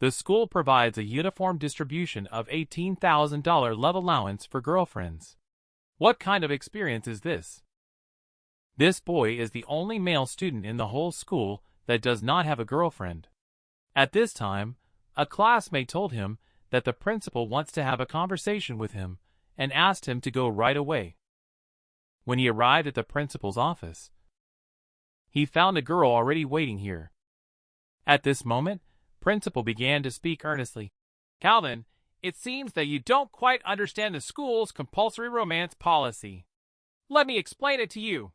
The school provides a uniform distribution of $18,000 love allowance for girlfriends. What kind of experience is this? This boy is the only male student in the whole school that does not have a girlfriend. At this time, a classmate told him that the principal wants to have a conversation with him and asked him to go right away. When he arrived at the principal's office, he found a girl already waiting here. At this moment, Principal began to speak earnestly. Calvin, it seems that you don't quite understand the school's compulsory romance policy. Let me explain it to you.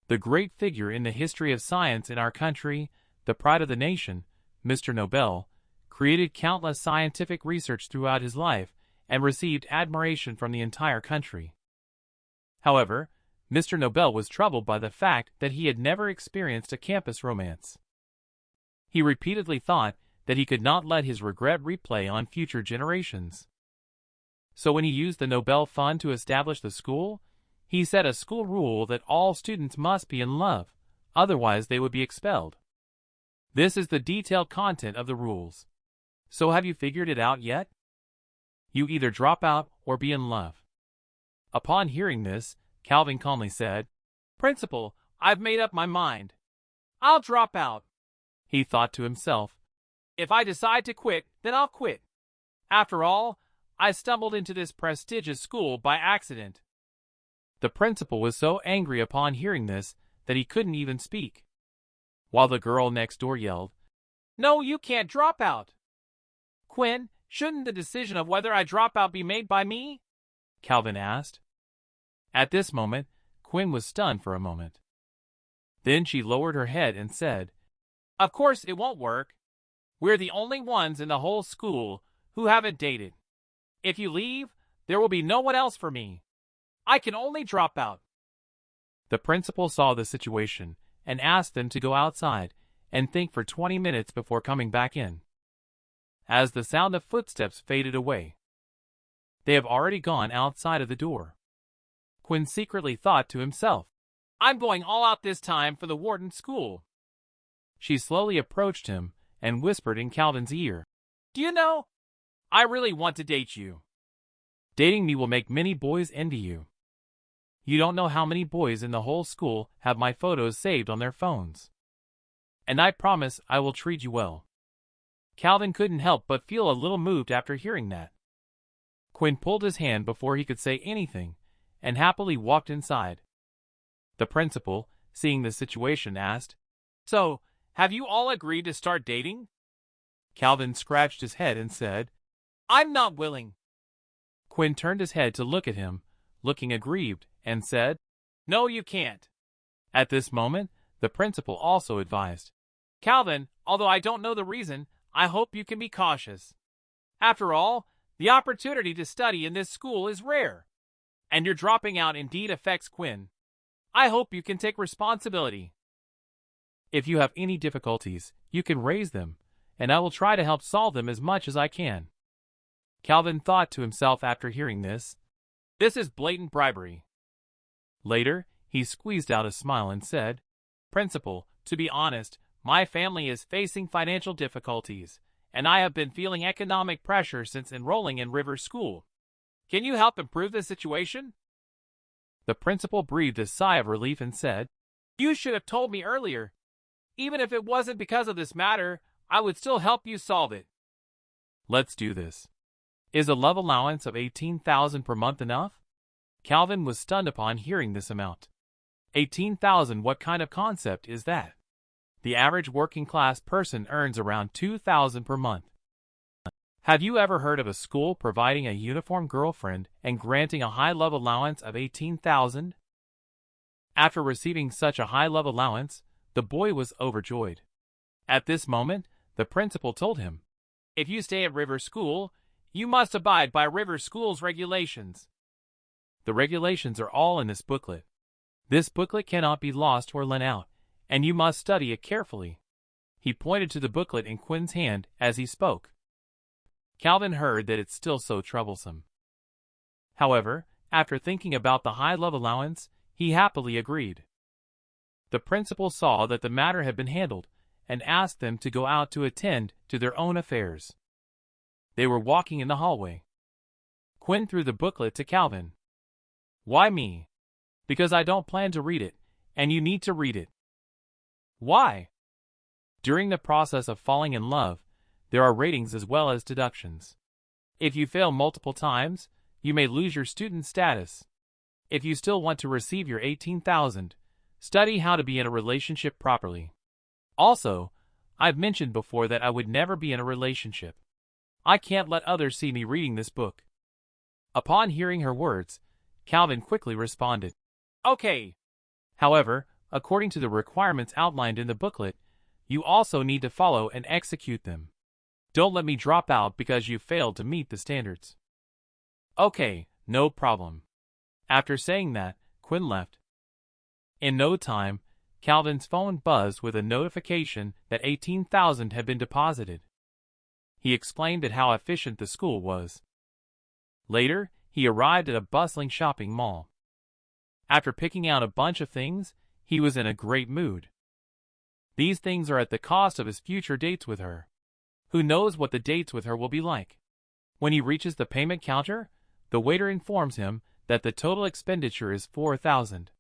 The great figure in the history of science in our country, the pride of the nation, Mr. Nobel, created countless scientific research throughout his life and received admiration from the entire country. However, Mr. Nobel was troubled by the fact that he had never experienced a campus romance. He repeatedly thought that he could not let his regret replay on future generations. So when he used the Nobel Fund to establish the school, he set a school rule that all students must be in love, otherwise they would be expelled. This is the detailed content of the rules. So have you figured it out yet? You either drop out or be in love. Upon hearing this, Calvin calmly said, Principal, I've made up my mind. I'll drop out. He thought to himself, if I decide to quit, then I'll quit. After all, I stumbled into this prestigious school by accident. The principal was so angry upon hearing this that he couldn't even speak. While the girl next door yelled, No, you can't drop out. Quinn, shouldn't the decision of whether I drop out be made by me? Calvin asked. At this moment, Quinn was stunned for a moment. Then she lowered her head and said, Of course it won't work. We're the only ones in the whole school who haven't dated. If you leave, there will be no one else for me. I can only drop out. The principal saw the situation and asked them to go outside and think for 20 minutes before coming back in. As the sound of footsteps faded away, they have already gone outside of the door. Quinn secretly thought to himself, I'm going all out this time for the warden's school. She slowly approached him and whispered in Calvin's ear, Do you know, I really want to date you. Dating me will make many boys envy you. You don't know how many boys in the whole school have my photos saved on their phones. And I promise I will treat you well. Calvin couldn't help but feel a little moved after hearing that. Quinn pulled his hand before he could say anything and happily walked inside. The principal, seeing the situation, asked, So, have you all agreed to start dating? Calvin scratched his head and said, I'm not willing. Quinn turned his head to look at him, looking aggrieved, and said, No, you can't. At this moment, the principal also advised, Calvin, although I don't know the reason, I hope you can be cautious. After all, the opportunity to study in this school is rare, and your dropping out indeed affects Quinn. I hope you can take responsibility. If you have any difficulties, you can raise them, and I will try to help solve them as much as I can. Calvin thought to himself after hearing this, This is blatant bribery. Later, he squeezed out a smile and said, Principal, to be honest, my family is facing financial difficulties, and I have been feeling economic pressure since enrolling in River School. Can you help improve the situation? The principal breathed a sigh of relief and said, You should have told me earlier. Even if it wasn't because of this matter, I would still help you solve it. Let's do this. Is a love allowance of $18,000 per month enough? Calvin was stunned upon hearing this amount. $18,000, what kind of concept is that? The average working class person earns around $2,000 per month. Have you ever heard of a school providing a uniform girlfriend and granting a high love allowance of $18,000? After receiving such a high love allowance, the boy was overjoyed. At this moment, the principal told him, If you stay at River School, you must abide by River School's regulations. The regulations are all in this booklet. This booklet cannot be lost or lent out, and you must study it carefully. He pointed to the booklet in Quinn's hand as he spoke. Calvin heard that it's still so troublesome. However, after thinking about the high love allowance, he happily agreed. The principal saw that the matter had been handled, and asked them to go out to attend to their own affairs. They were walking in the hallway. Quinn threw the booklet to Calvin. "Why me?" "Because I don't plan to read it, and you need to read it." "Why?" "During the process of falling in love, there are ratings as well as deductions. If you fail multiple times, you may lose your student status. If you still want to receive your 18,000, study how to be in a relationship properly. Also, I've mentioned before that I would never be in a relationship. I can't let others see me reading this book." Upon hearing her words, Calvin quickly responded, "Okay." However, according to the requirements outlined in the booklet, you also need to follow and execute them. Don't let me drop out because you failed to meet the standards. "Okay, no problem." After saying that, Quinn left. In no time, Calvin's phone buzzed with a notification that 18,000 had been deposited. He exclaimed at how efficient the school was. Later, he arrived at a bustling shopping mall. After picking out a bunch of things, he was in a great mood. These things are at the cost of his future dates with her. Who knows what the dates with her will be like? When he reaches the payment counter, the waiter informs him that the total expenditure is 4,000.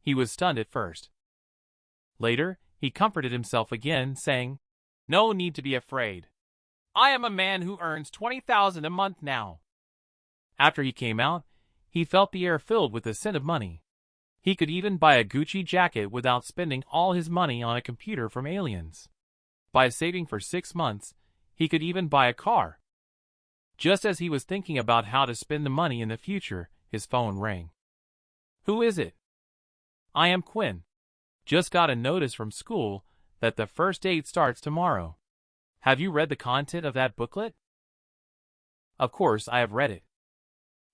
He was stunned at first. Later, he comforted himself again, saying, "No need to be afraid. I am a man who earns 20,000 a month now." After he came out, he felt the air filled with the scent of money. He could even buy a Gucci jacket without spending all his money on a computer from aliens. By saving for 6 months, he could even buy a car. Just as he was thinking about how to spend the money in the future, his phone rang. "Who is it?" "I am Quinn. Just got a notice from school that the first date starts tomorrow. Have you read the content of that booklet?" "Of course I have read it."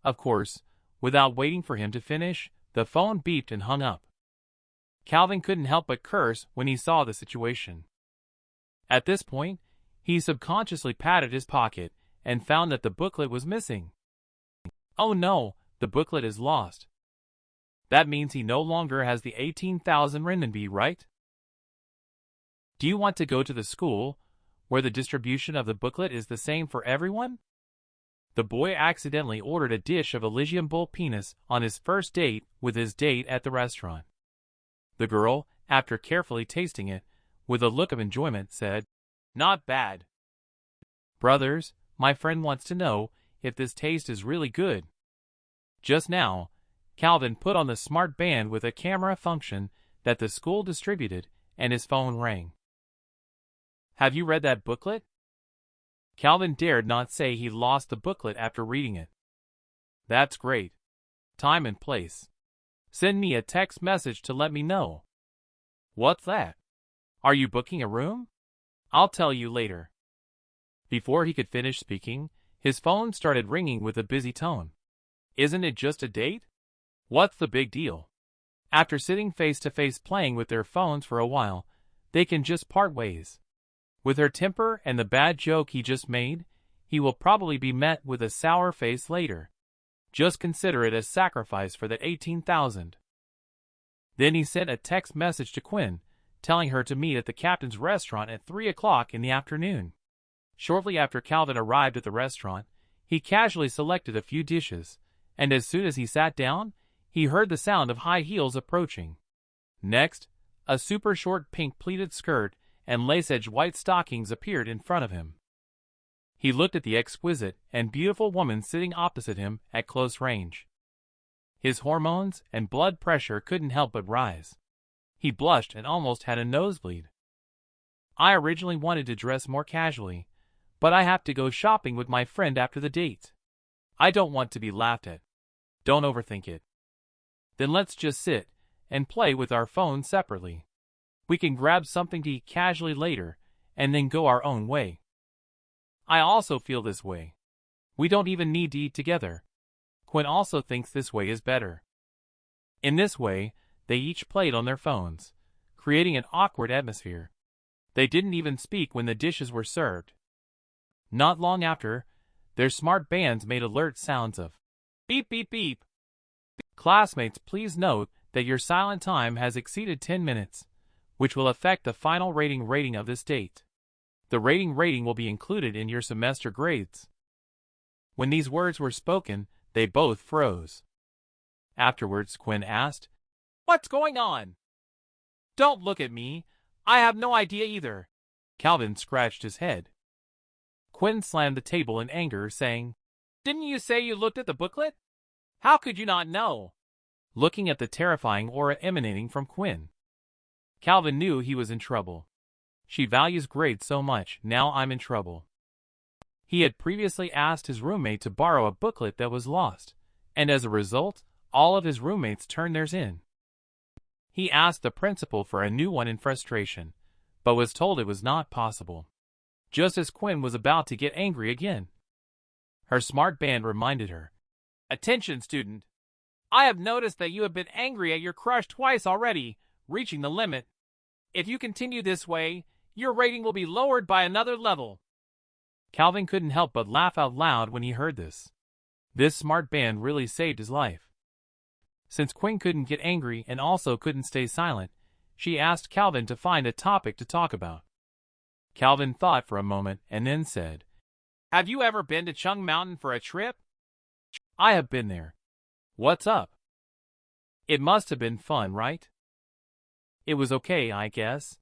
Of course, without waiting for him to finish, the phone beeped and hung up. Calvin couldn't help but curse when he saw the situation. At this point, he subconsciously patted his pocket and found that the booklet was missing. Oh no, the booklet is lost. That means he no longer has the 18,000 renminbi, right? Do you want to go to the school, where the distribution of the booklet is the same for everyone? The boy accidentally ordered a dish of Elysium bull penis on his first date with his date at the restaurant. The girl, after carefully tasting it, with a look of enjoyment, said, "Not bad. Brothers, my friend wants to know if this taste is really good." Just now, Calvin put on the smart band with a camera function that the school distributed, and his phone rang. "Have you read that booklet?" Calvin dared not say he lost the booklet after reading it. "That's great. Time and place. Send me a text message to let me know." "What's that? Are you booking a room?" "I'll tell you later." Before he could finish speaking, his phone started ringing with a busy tone. "Isn't it just a date? What's the big deal?" After sitting face to face playing with their phones for a while, they can just part ways. With her temper and the bad joke he just made, he will probably be met with a sour face later. Just consider it a sacrifice for that 18,000. Then he sent a text message to Quinn, telling her to meet at the captain's restaurant at 3 o'clock in the afternoon. Shortly after Calvin arrived at the restaurant, he casually selected a few dishes, and as soon as he sat down, he heard the sound of high heels approaching. Next, a super short pink pleated skirt and lace-edged white stockings appeared in front of him. He looked at the exquisite and beautiful woman sitting opposite him at close range. His hormones and blood pressure couldn't help but rise. He blushed and almost had a nosebleed. "I originally wanted to dress more casually, but I have to go shopping with my friend after the date. I don't want to be laughed at. Don't overthink it. Then let's just sit and play with our phones separately. We can grab something to eat casually later, and then go our own way." "I also feel this way. We don't even need to eat together. Quinn also thinks this way is better." In this way, they each played on their phones, creating an awkward atmosphere. They didn't even speak when the dishes were served. Not long after, their smart bands made alert sounds of beep beep beep. "Classmates, please note that your silent time has exceeded 10 minutes. which will affect the final rating of this date. The rating will be included in your semester grades. When these words were spoken, they both froze. Afterwards, Quinn asked, "What's going on?" "Don't look at me. I have no idea either." Calvin scratched his head. Quinn slammed the table in anger, saying, "Didn't you say you looked at the booklet? How could you not know?" Looking at the terrifying aura emanating from Quinn, Calvin knew he was in trouble. She values grades so much, now I'm in trouble. He had previously asked his roommate to borrow a booklet that was lost, and as a result, all of his roommates turned theirs in. He asked the principal for a new one in frustration, but was told it was not possible. Just as Quinn was about to get angry again, her smart band reminded her, "Attention, student. I have noticed that you have been angry at your crush twice already, reaching the limit. If you continue this way, your rating will be lowered by another level." Calvin couldn't help but laugh out loud when he heard this. This smart band really saved his life. Since Quinn couldn't get angry and also couldn't stay silent, she asked Calvin to find a topic to talk about. Calvin thought for a moment and then said, "Have you ever been to Chung Mountain for a trip?" "I have been there. What's up?" "It must have been fun, right?" "It was okay, I guess."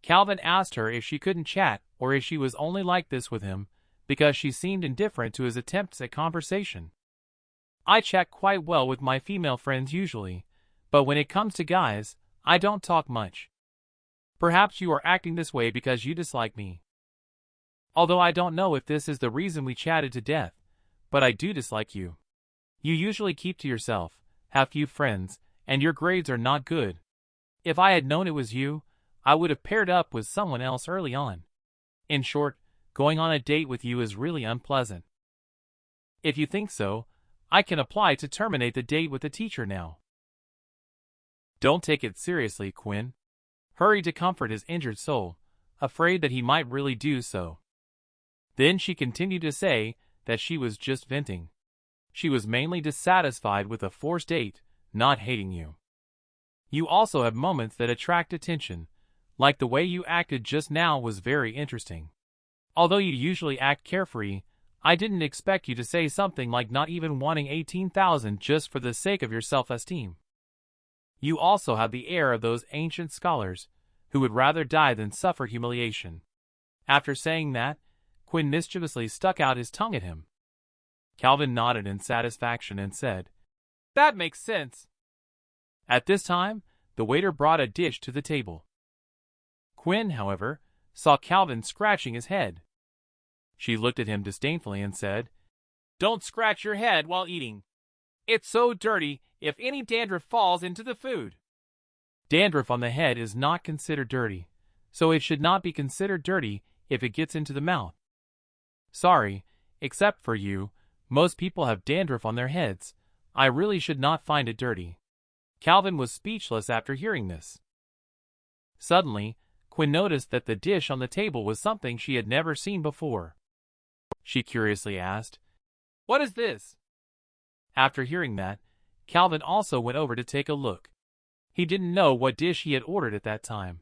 Calvin asked her if she couldn't chat or if she was only like this with him because she seemed indifferent to his attempts at conversation. "I chat quite well with my female friends usually, but when it comes to guys, I don't talk much. Perhaps you are acting this way because you dislike me. Although I don't know if this is the reason we chatted to death, but I do dislike you. You usually keep to yourself, have few friends, and your grades are not good. If I had known it was you, I would have paired up with someone else early on. In short, going on a date with you is really unpleasant. If you think so, I can apply to terminate the date with the teacher now." Don't take it seriously, Quinn. Hurried to comfort his injured soul, afraid that he might really do so. Then she continued to say that she was just venting. She was mainly dissatisfied with a forced date, not hating you. You also have moments that attract attention, like the way you acted just now was very interesting. Although you usually act carefree, I didn't expect you to say something like not even wanting 18,000 just for the sake of your self-esteem. You also have the air of those ancient scholars who would rather die than suffer humiliation. After saying that, Quinn mischievously stuck out his tongue at him. Calvin nodded in satisfaction and said, "That makes sense." At this time, the waiter brought a dish to the table. Quinn, however, saw Calvin scratching his head. She looked at him disdainfully and said, "Don't scratch your head while eating. It's so dirty if any dandruff falls into the food." Dandruff on the head is not considered dirty, so it should not be considered dirty if it gets into the mouth. Sorry, except for you, most people have dandruff on their heads. I really should not find it dirty. Calvin was speechless after hearing this. Suddenly, Quinn noticed that the dish on the table was something she had never seen before. She curiously asked, "What is this?" After hearing that, Calvin also went over to take a look. He didn't know what dish he had ordered at that time.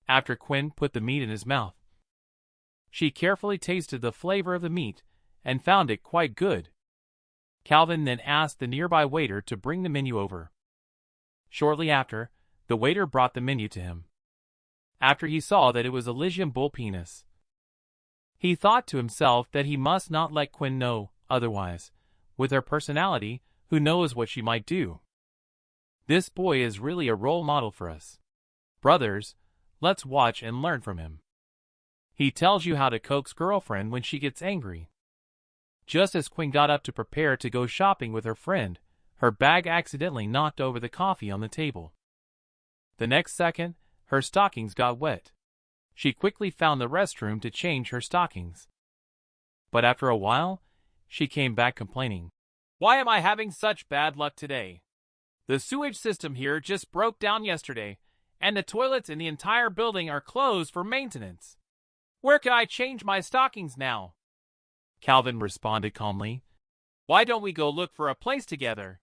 After Quinn put the meat in his mouth, she carefully tasted the flavor of the meat and found it quite good. Calvin then asked the nearby waiter to bring the menu over. Shortly after, the waiter brought the menu to him. After he saw that it was Elysium bull penis, he thought to himself that he must not let Quinn know, otherwise, with her personality, who knows what she might do. This boy is really a role model for us. Brothers, let's watch and learn from him. He tells you how to coax girlfriend when she gets angry. Just as Quinn got up to prepare to go shopping with her friend, her bag accidentally knocked over the coffee on the table. The next second, her stockings got wet. She quickly found the restroom to change her stockings. But after a while, she came back complaining. "Why am I having such bad luck today? The sewage system here just broke down yesterday, and the toilets in the entire building are closed for maintenance. Where can I change my stockings now?" Calvin responded calmly, "Why don't we go look for a place together?"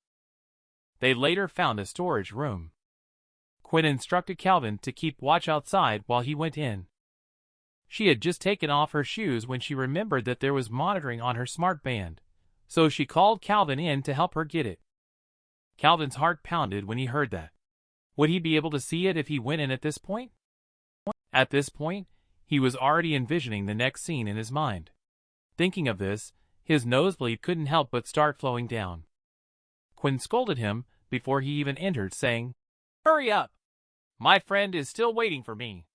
They later found a storage room. Quinn instructed Calvin to keep watch outside while he went in. She had just taken off her shoes when she remembered that there was monitoring on her smart band, so she called Calvin in to help her get it. Calvin's heart pounded when he heard that. Would he be able to see it if he went in at this point? At this point, he was already envisioning the next scene in his mind. Thinking of this, his nosebleed couldn't help but start flowing down. Quinn scolded him before he even entered, saying, "Hurry up! My friend is still waiting for me.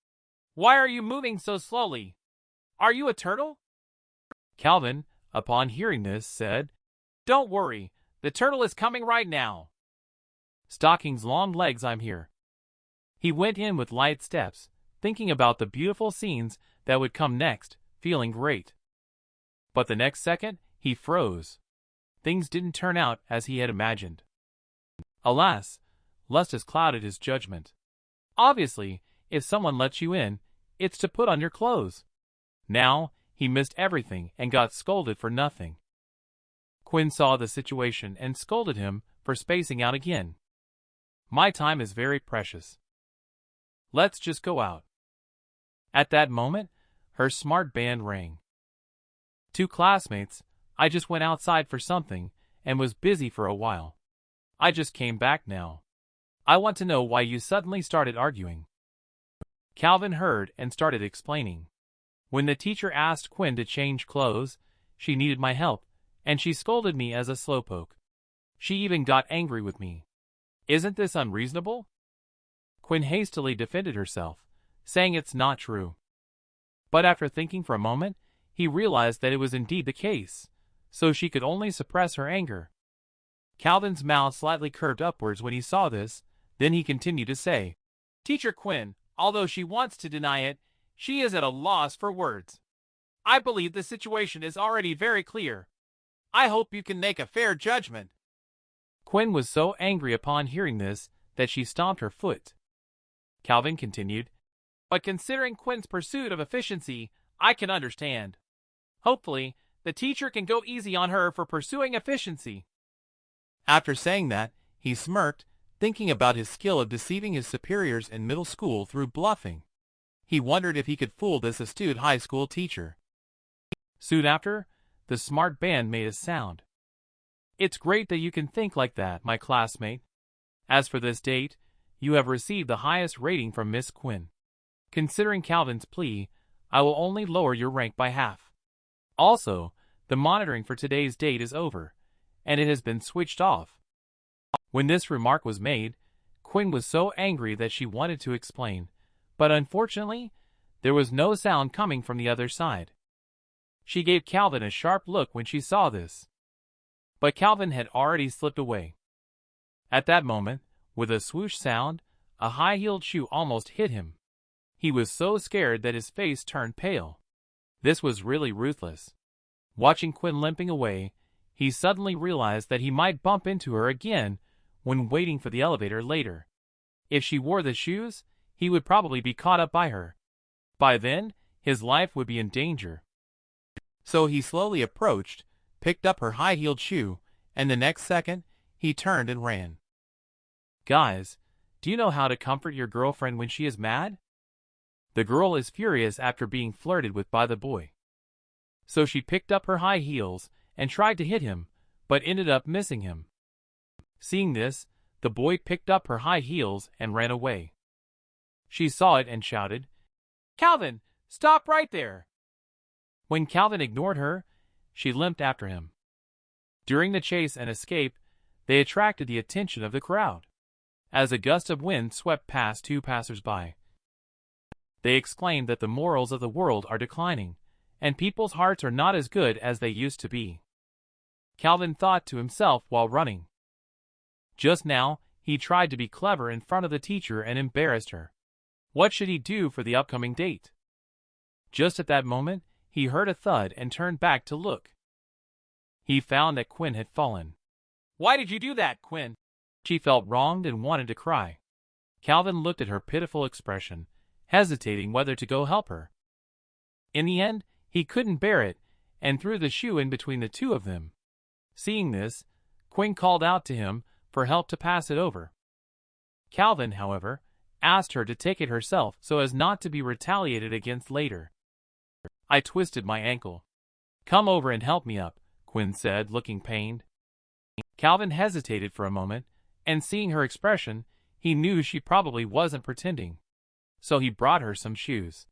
Why are you moving so slowly? Are you a turtle?" Calvin, upon hearing this, said, "Don't worry, the turtle is coming right now." "Stocking's long legs, I'm here." He went in with light steps, thinking about the beautiful scenes that would come next, feeling great. But the next second, he froze. Things didn't turn out as he had imagined. Alas, lust has clouded his judgment. Obviously, if someone lets you in, it's to put on your clothes. Now, he missed everything and got scolded for nothing. Quinn saw the situation and scolded him for spacing out again. "My time is very precious. Let's just go out." At that moment, her smart band rang. "Two classmates, I just went outside for something and was busy for a while. I just came back now. I want to know why you suddenly started arguing." Calvin heard and started explaining. "When the teacher asked Quinn to change clothes, she needed my help, and she scolded me as a slowpoke. She even got angry with me. Isn't this unreasonable?" Quinn hastily defended herself, saying it's not true. But after thinking for a moment, he realized that it was indeed the case, so she could only suppress her anger. Calvin's mouth slightly curved upwards when he saw this, then he continued to say, "Teacher Quinn, although she wants to deny it, she is at a loss for words. I believe the situation is already very clear. I hope you can make a fair judgment." Quinn was so angry upon hearing this that she stomped her foot. Calvin continued, "But considering Quinn's pursuit of efficiency, I can understand. Hopefully, the teacher can go easy on her for pursuing efficiency." After saying that, he smirked, thinking about his skill of deceiving his superiors in middle school through bluffing. He wondered if he could fool this astute high school teacher. Soon after, the smart band made a sound. "It's great that you can think like that, my classmate. As for this date, you have received the highest rating from Miss Quinn. Considering Calvin's plea, I will only lower your rank by half. Also, the monitoring for today's date is over, and it has been switched off." When this remark was made, Quinn was so angry that she wanted to explain, but unfortunately, there was no sound coming from the other side. She gave Calvin a sharp look when she saw this. But Calvin had already slipped away. At that moment, with a swoosh sound, a high-heeled shoe almost hit him. He was so scared that his face turned pale. This was really ruthless. Watching Quinn limping away, he suddenly realized that he might bump into her again when waiting for the elevator later. If she wore the shoes, he would probably be caught up by her. By then, his life would be in danger. So he slowly approached, picked up her high-heeled shoe, and the next second, he turned and ran. Guys, do you know how to comfort your girlfriend when she is mad? The girl is furious after being flirted with by the boy. So she picked up her high heels and tried to hit him, but ended up missing him. Seeing this, the boy picked up her high heels and ran away. She saw it and shouted, "Calvin, stop right there!" When Calvin ignored her, she limped after him. During the chase and escape, they attracted the attention of the crowd. As a gust of wind swept past two passers-by, they exclaimed that the morals of the world are declining, and people's hearts are not as good as they used to be. Calvin thought to himself while running. Just now, he tried to be clever in front of the teacher and embarrassed her. What should he do for the upcoming date? Just at that moment, he heard a thud and turned back to look. He found that Quinn had fallen. "Why did you do that, Quinn?" She felt wronged and wanted to cry. Calvin looked at her pitiful expression, hesitating whether to go help her. In the end, he couldn't bear it, and threw the shoe in between the two of them. Seeing this, Quinn called out to him for help to pass it over. Calvin, however, asked her to take it herself so as not to be retaliated against later. I twisted my ankle. "Come over and help me up," Quinn said, looking pained. Calvin hesitated for a moment, and seeing her expression, he knew she probably wasn't pretending. So he brought her some shoes.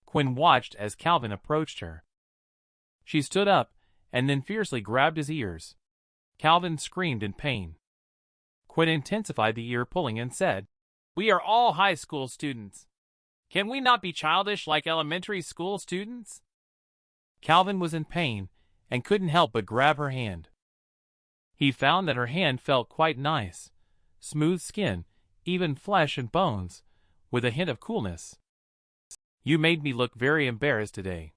Quinn watched as Calvin approached her. She stood up, and then fiercely grabbed his ears. Calvin screamed in pain. Quinn intensified the ear pulling and said, "We are all high school students. Can we not be childish like elementary school students?" Calvin was in pain, and couldn't help but grab her hand. He found that her hand felt quite nice. Smooth skin, even flesh and bones, with a hint of coolness. "You made me look very embarrassed today.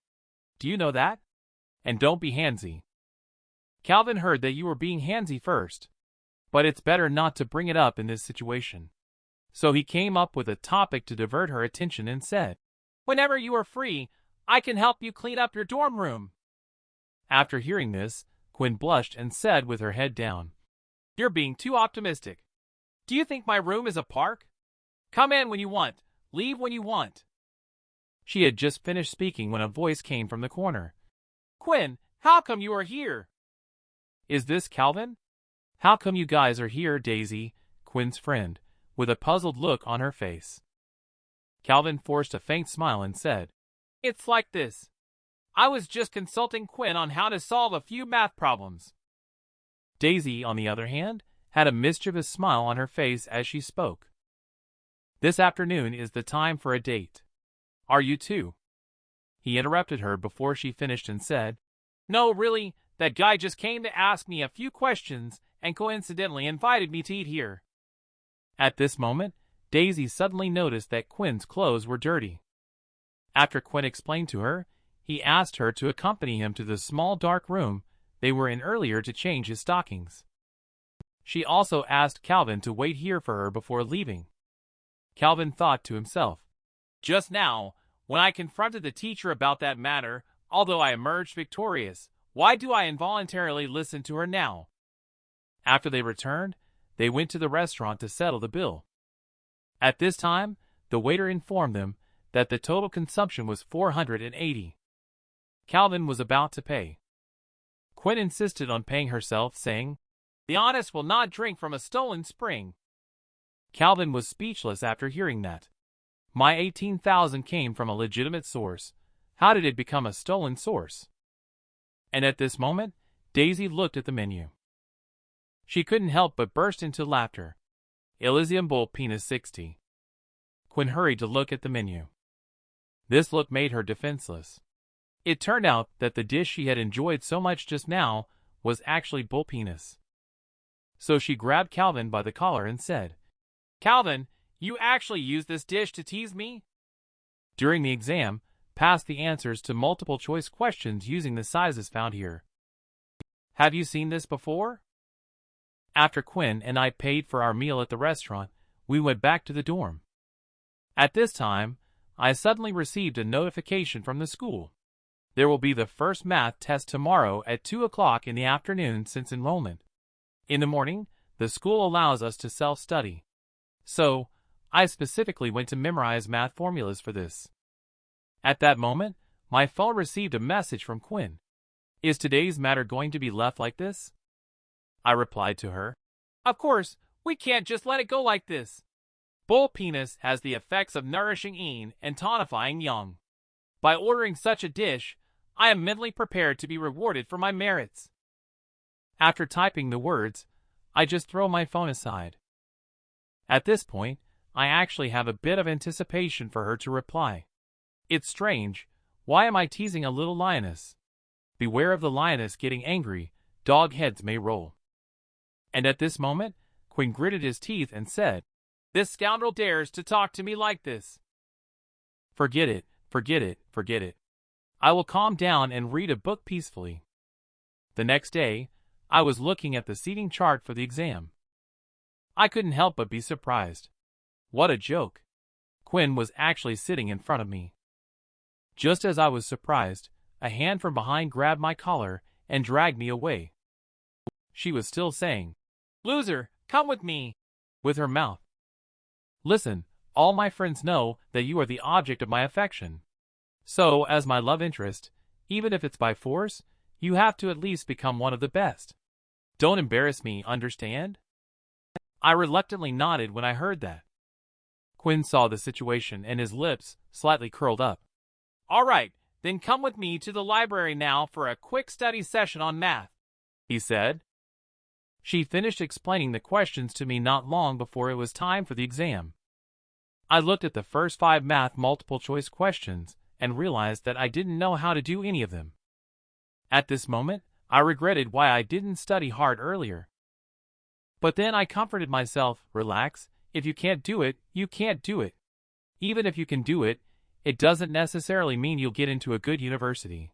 Do you know that? And don't be handsy." Calvin heard that you were being handsy first, but it's better not to bring it up in this situation. So he came up with a topic to divert her attention and said, "Whenever you are free, I can help you clean up your dorm room." After hearing this, Quinn blushed and said with her head down, "You're being too optimistic. Do you think my room is a park? Come in when you want, leave when you want." She had just finished speaking when a voice came from the corner. "Quinn, how come you are here?" "Is this Calvin? How come you guys are here, Daisy?" Quinn's friend, with a puzzled look on her face. Calvin forced a faint smile and said, "It's like this. I was just consulting Quinn on how to solve a few math problems." Daisy, on the other hand, had a mischievous smile on her face as she spoke. "This afternoon is the time for a date. Are you too?" He interrupted her before she finished and said, "No, really, that guy just came to ask me a few questions and coincidentally invited me to eat here." At this moment, Daisy suddenly noticed that Quinn's clothes were dirty. After Quinn explained to her, he asked her to accompany him to the small dark room they were in earlier to change his stockings. She also asked Calvin to wait here for her before leaving. Calvin thought to himself, "Just now, when I confronted the teacher about that matter, although I emerged victorious, why do I involuntarily listen to her now?" After they returned, they went to the restaurant to settle the bill. At this time, the waiter informed them that the total consumption was $480. Calvin was about to pay. Quinn insisted on paying herself, saying, "The honest will not drink from a stolen spring." Calvin was speechless after hearing that. My 18,000 came from a legitimate source. How did it become a stolen source? And at this moment, Daisy looked at the menu. She couldn't help but burst into laughter. Elysium Bowl Penis 60. Quinn hurried to look at the menu. This look made her defenseless. It turned out that the dish she had enjoyed so much just now was actually bull penis. So she grabbed Calvin by the collar and said, "Calvin, you actually used this dish to tease me?" During the exam, pass the answers to multiple choice questions using the sizes found here. Have you seen this before? After Quinn and I paid for our meal at the restaurant, we went back to the dorm. At this time, I suddenly received a notification from the school. There will be the first math test tomorrow at 2 o'clock in the afternoon since enrollment. In the morning, the school allows us to self-study. So, I specifically went to memorize math formulas for this. At that moment, my phone received a message from Quinn. Is today's matter going to be left like this? I replied to her. Of course, we can't just let it go like this. Bull penis has the effects of nourishing yin and tonifying yang. By ordering such a dish, I am mentally prepared to be rewarded for my merits. After typing the words, I just throw my phone aside. At this point, I actually have a bit of anticipation for her to reply. It's strange, why am I teasing a little lioness? Beware of the lioness getting angry, dog heads may roll. And at this moment, Quinn gritted his teeth and said, This scoundrel dares to talk to me like this. Forget it, forget it, forget it. I will calm down and read a book peacefully. The next day, I was looking at the seating chart for the exam. I couldn't help but be surprised. What a joke. Quinn was actually sitting in front of me. Just as I was surprised, a hand from behind grabbed my collar and dragged me away. She was still saying, Loser, come with me, with her mouth. Listen, All my friends know that you are the object of my affection. So, as my love interest, even if it's by force, you have to at least become one of the best. Don't embarrass me, understand?" I reluctantly nodded when I heard that. Quinn saw the situation and his lips slightly curled up. "All right, then come with me to the library now for a quick study session on math," he said. She finished explaining the questions to me not long before it was time for the exam. I looked at the first 5 math multiple-choice questions and realized that I didn't know how to do any of them. At this moment, I regretted why I didn't study hard earlier. But then I comforted myself, relax, if you can't do it, you can't do it. Even if you can do it, it doesn't necessarily mean you'll get into a good university.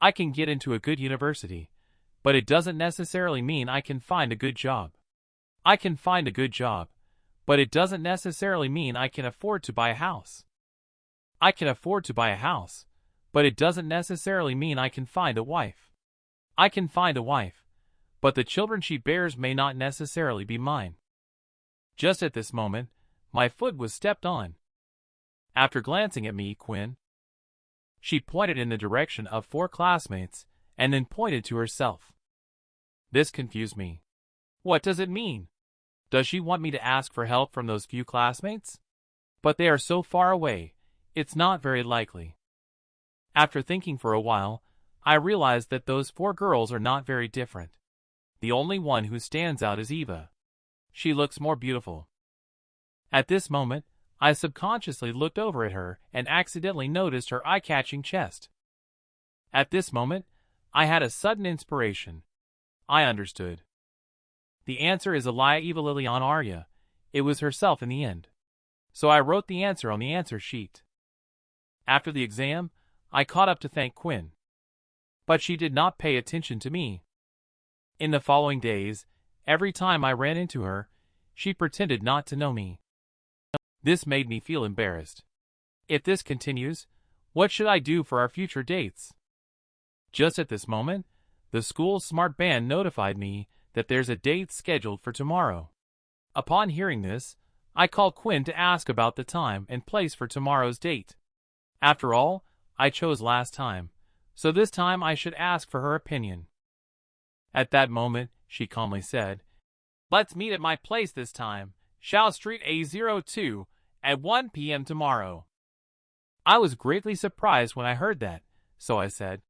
I can get into a good university, but it doesn't necessarily mean I can find a good job. I can find a good job, but it doesn't necessarily mean I can afford to buy a house. I can afford to buy a house, but it doesn't necessarily mean I can find a wife. I can find a wife, but the children she bears may not necessarily be mine. Just at this moment, my foot was stepped on. After glancing at me, Quinn, she pointed in the direction of 4 classmates and then pointed to herself. This confused me. What does it mean? Does she want me to ask for help from those few classmates? But they are so far away, it's not very likely. After thinking for a while, I realized that those 4 girls are not very different. The only one who stands out is Eva. She looks more beautiful. At this moment, I subconsciously looked over at her and accidentally noticed her eye-catching chest. At this moment, I had a sudden inspiration. I understood. The answer is Elia Eva Lilian Arya. It was herself in the end. So I wrote the answer on the answer sheet. After the exam, I caught up to thank Quinn. But she did not pay attention to me. In the following days, every time I ran into her, she pretended not to know me. This made me feel embarrassed. If this continues, what should I do for our future dates? Just at this moment, the school's smart band notified me that there's a date scheduled for tomorrow. Upon hearing this, I called Quinn to ask about the time and place for tomorrow's date. After all, I chose last time, so this time I should ask for her opinion. At that moment, she calmly said, "Let's meet at my place this time, Shao Street A02, at 1 p.m. tomorrow." I was greatly surprised when I heard that, so I said,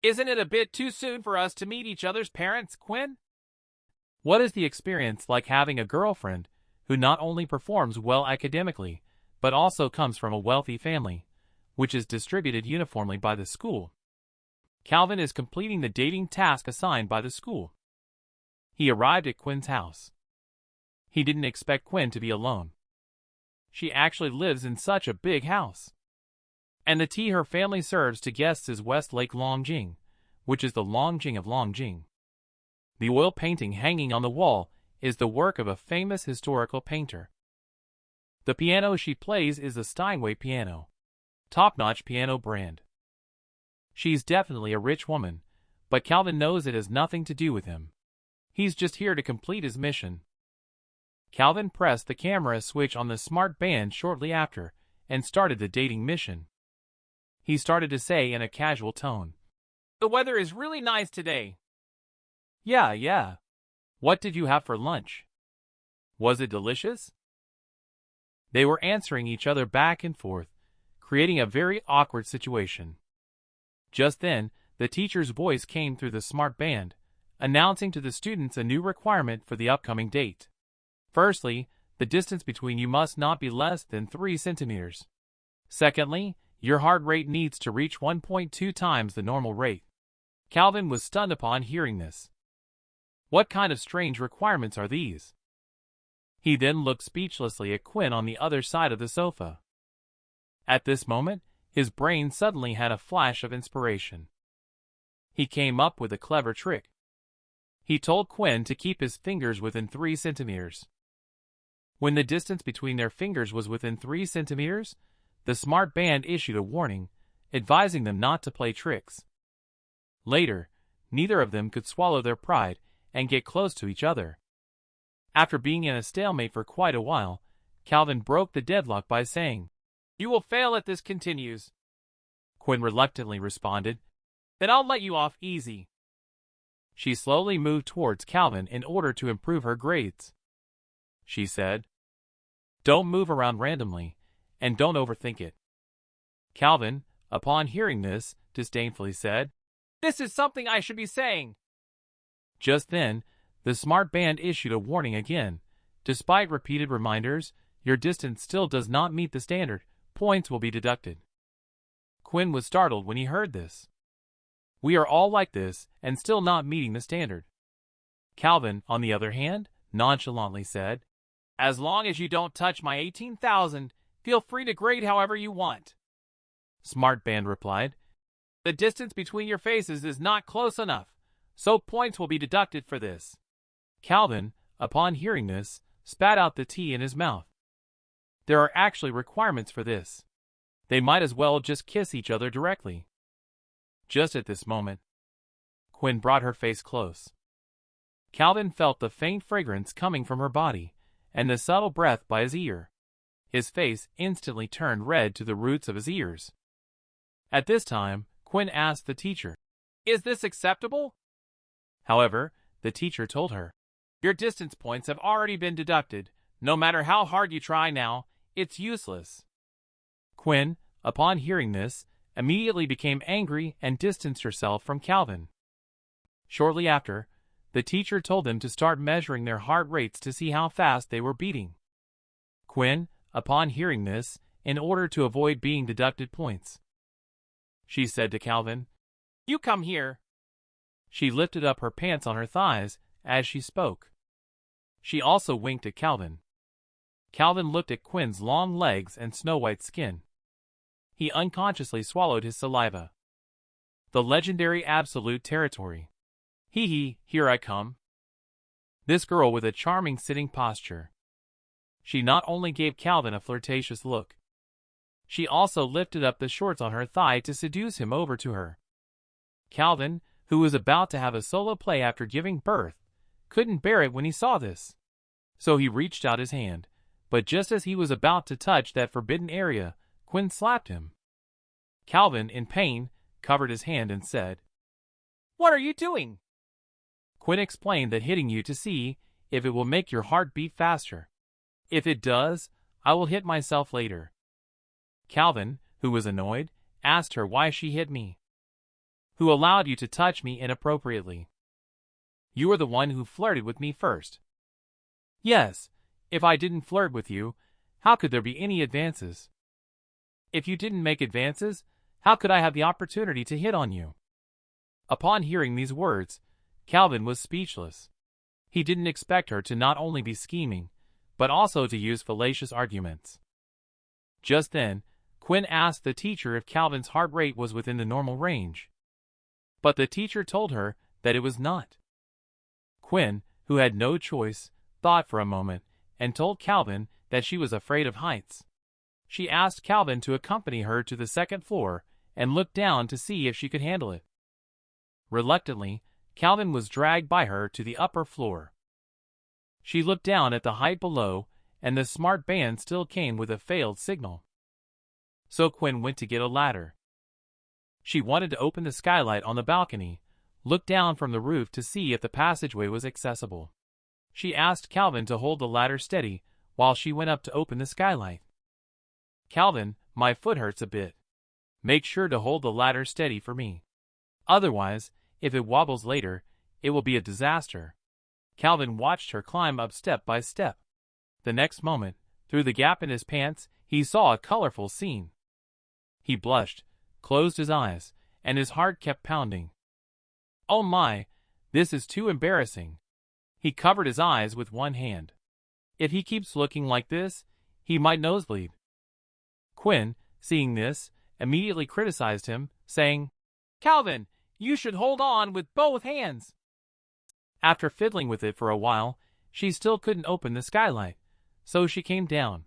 "Isn't it a bit too soon for us to meet each other's parents, Quinn?" What is the experience like having a girlfriend who not only performs well academically, but also comes from a wealthy family, which is distributed uniformly by the school? Calvin is completing the dating task assigned by the school. He arrived at Quinn's house. He didn't expect Quinn to be alone. She actually lives in such a big house. And the tea her family serves to guests is Westlake Longjing, which is the Longjing of Longjing. The oil painting hanging on the wall is the work of a famous historical painter. The piano she plays is a Steinway piano, top-notch piano brand. She's definitely a rich woman, but Calvin knows it has nothing to do with him. He's just here to complete his mission. Calvin pressed the camera switch on the smart band shortly after and started the dating mission. He started to say in a casual tone, "The weather is really nice today." Yeah. What did you have for lunch? Was it delicious?" They were answering each other back and forth, creating a very awkward situation. Just then, the teacher's voice came through the smart band, announcing to the students a new requirement for the upcoming date. Firstly, the distance between you must not be less than 3 centimeters. Secondly, your heart rate needs to reach 1.2 times the normal rate. Calvin was stunned upon hearing this. What kind of strange requirements are these? He then looked speechlessly at Quinn on the other side of the sofa. At this moment, his brain suddenly had a flash of inspiration. He came up with a clever trick. He told Quinn to keep his fingers within 3 centimeters. When the distance between their fingers was within 3 centimeters, the smart band issued a warning, advising them not to play tricks. Later, neither of them could swallow their pride and get close to each other. After being in a stalemate for quite a while, Calvin broke the deadlock by saying, "You will fail if this continues." Quinn reluctantly responded, "Then I'll let you off easy." She slowly moved towards Calvin in order to improve her grades. She said, "Don't move around randomly, and don't overthink it." Calvin, upon hearing this, disdainfully said, "This is something I should be saying." Just then, the smart band issued a warning again. Despite repeated reminders, your distance still does not meet the standard. Points will be deducted. Quinn was startled when he heard this. We are all like this and still not meeting the standard. Calvin, on the other hand, nonchalantly said, "As long as you don't touch my 18,000, feel free to grade however you want." Smart Band replied, "The distance between your faces is not close enough, so points will be deducted for this." Calvin, upon hearing this, spat out the tea in his mouth. There are actually requirements for this. They might as well just kiss each other directly. Just at this moment, Quinn brought her face close. Calvin felt the faint fragrance coming from her body, and the subtle breath by his ear. His face instantly turned red to the roots of his ears. At this time, Quinn asked the teacher, "Is this acceptable?" However, the teacher told her, "Your distance points have already been deducted. No matter how hard you try now, it's useless." Quinn, upon hearing this, immediately became angry and distanced herself from Calvin. Shortly after, the teacher told them to start measuring their heart rates to see how fast they were beating. Quinn, upon hearing this, in order to avoid being deducted points, she said to Calvin, "You come here." She lifted up her pants on her thighs as she spoke. She also winked at Calvin. Calvin looked at Quinn's long legs and snow-white skin. He unconsciously swallowed his saliva. The legendary absolute territory. Hee, here I come. This girl with a charming sitting posture. She not only gave Calvin a flirtatious look, she also lifted up the shorts on her thigh to seduce him over to her. Calvin, who was about to have a solo play after giving birth, couldn't bear it when he saw this. So he reached out his hand, but just as he was about to touch that forbidden area, Quinn slapped him. Calvin, in pain, covered his hand and said, "What are you doing?" Quinn explained that hitting you to see if it will make your heart beat faster. If it does, I will hit myself later. Calvin, who was annoyed, asked her why she hit me. Who allowed you to touch me inappropriately? You were the one who flirted with me first. Yes, if I didn't flirt with you, how could there be any advances? If you didn't make advances, how could I have the opportunity to hit on you? Upon hearing these words, Calvin was speechless. He didn't expect her to not only be scheming, but also to use fallacious arguments. Just then, Quinn asked the teacher if Calvin's heart rate was within the normal range. But the teacher told her that it was not. Quinn, who had no choice, thought for a moment and told Calvin that she was afraid of heights. She asked Calvin to accompany her to the second floor and look down to see if she could handle it. Reluctantly, Calvin was dragged by her to the upper floor. She looked down at the height below, and the smart band still came with a failed signal. So Quinn went to get a ladder. She wanted to open the skylight on the balcony, look down from the roof to see if the passageway was accessible. She asked Calvin to hold the ladder steady while she went up to open the skylight. "Calvin, my foot hurts a bit. Make sure to hold the ladder steady for me. Otherwise, if it wobbles later, it will be a disaster." Calvin watched her climb up step by step. The next moment, through the gap in his pants, he saw a colorful scene. He blushed, closed his eyes, and his heart kept pounding. "Oh my, this is too embarrassing." He covered his eyes with one hand. If he keeps looking like this, he might nosebleed. Quinn, seeing this, immediately criticized him, saying, "Calvin, you should hold on with both hands." After fiddling with it for a while, she still couldn't open the skylight, so she came down.